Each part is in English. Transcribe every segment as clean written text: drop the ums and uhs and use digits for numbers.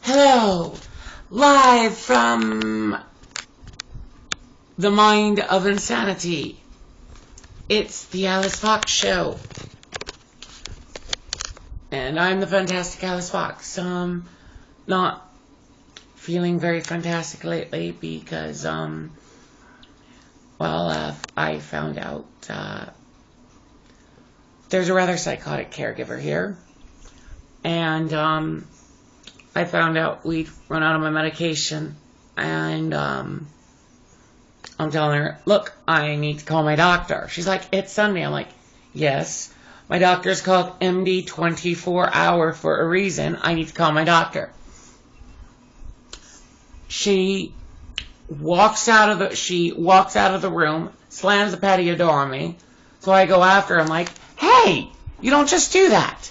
Hello, live from the Mind of Insanity. It's the Alice Fox Show. And I'm the fantastic Alice Fox. Not feeling very fantastic lately because, I found out, there's a rather psychotic caregiver here. And, I found out we'd run out of my medication. And, I'm telling her, look, I need to call my doctor. She's like, it's Sunday. I'm like, yes. My doctor's called MD 24 Hour for a reason. I need to call my doctor. She walks out of the room, slams the patio door on me. So I go after her. I'm like, hey, you don't just do that.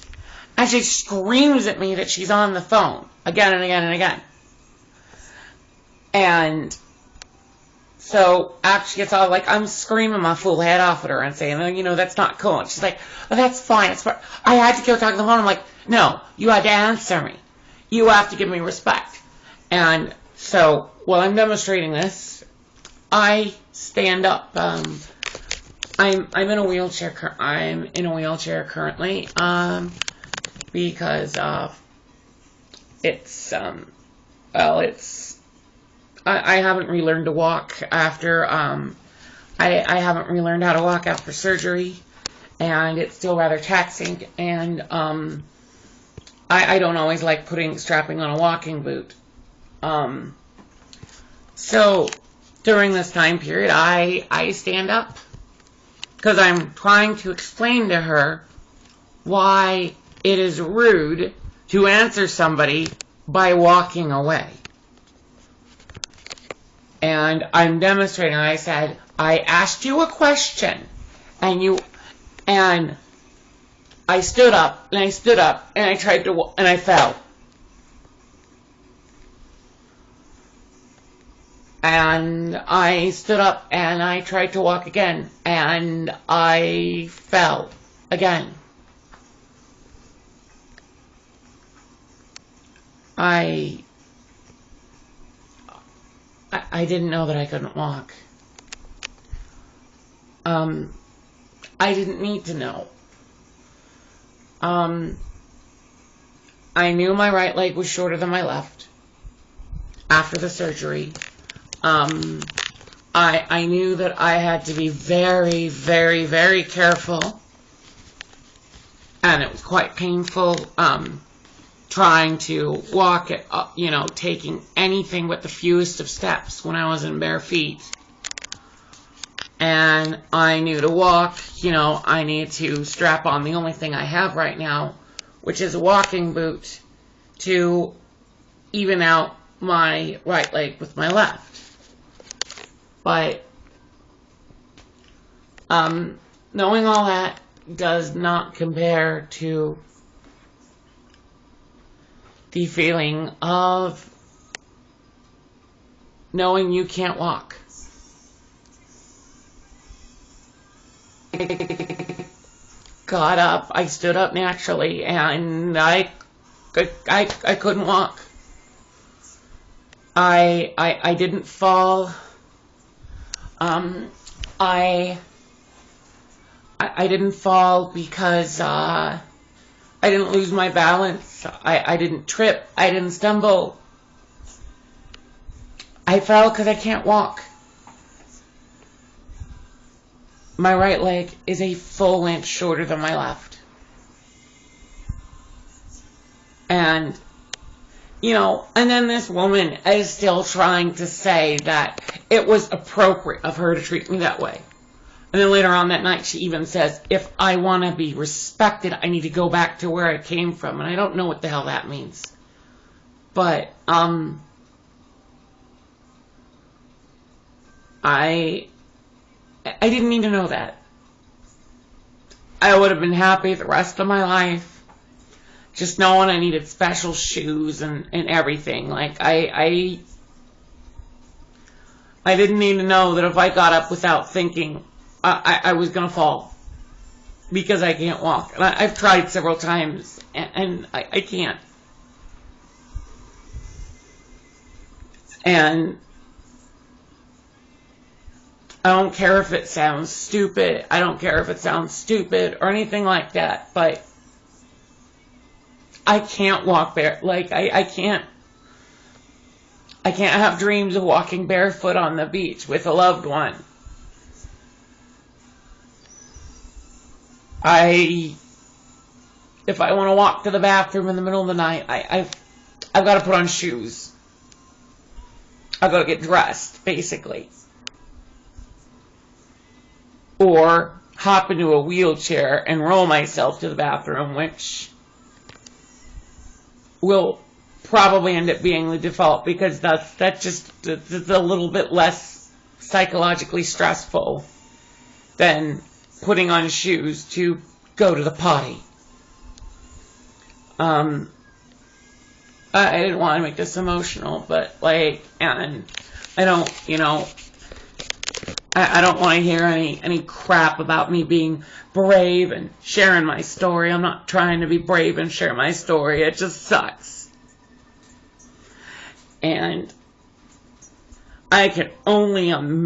And she screams at me that she's on the phone again and again and again. And so after she gets all like, I'm screaming my fool head off at her and saying, you know, that's not cool. And she's like, oh, that's fine. It's fine. I had to go talk to the phone. I'm like, no, you had to answer me. You have to give me respect. And so while I'm demonstrating this, I stand up. I'm in a wheelchair. I'm in a wheelchair currently. Because I haven't relearned to walk after I haven't relearned how to walk after surgery, and it's still rather taxing, and I don't always like strapping on a walking boot. So during this time period, I stand up because I'm trying to explain to her why it is rude to answer somebody by walking away. And I'm demonstrating. I said, I asked you a question, and I stood up, and I tried to, and I fell. And I stood up, and I tried to walk again, and I fell again. I didn't know that I couldn't walk. I didn't need to know. I knew my right leg was shorter than my left after the surgery. I knew that I had to be very, very, very careful, and it was quite painful, trying to walk it, taking anything but the fewest of steps when I was in bare feet. And I knew to walk, I need to strap on the only thing I have right now, which is a walking boot, to even out my right leg with my left. But, knowing all that does not compare to the feeling of knowing you can't walk. I got up, I stood up naturally, and I couldn't walk. I didn't fall. I didn't fall because I didn't lose my balance. I didn't trip. I didn't stumble. I fell because I can't walk. My right leg is a full inch shorter than my left. And, and then this woman is still trying to say that it was appropriate of her to treat me that way. And then later on that night, she even says, if I want to be respected, I need to go back to where I came from. And I don't know what the hell that means. But, I didn't need to know that. I would have been happy the rest of my life, just knowing I needed special shoes and everything. Like, I didn't need to know that if I got up without thinking, I was going to fall because I can't walk. And I've tried several times, and I can't. And I don't care if it sounds stupid. I don't care if it sounds stupid or anything like that. But I can't walk bare. Like, I can't have dreams of walking barefoot on the beach with a loved one. If I want to walk to the bathroom in the middle of the night, I've got to put on shoes. I've got to get dressed, basically. Or hop into a wheelchair and roll myself to the bathroom, which will probably end up being the default, because that's just a little bit less psychologically stressful than putting on shoes to go to the potty. I didn't want to make this emotional, but like, and I don't, I don't want to hear any crap about me being brave and sharing my story. I'm not trying to be brave and share my story. It just sucks. And I can only imagine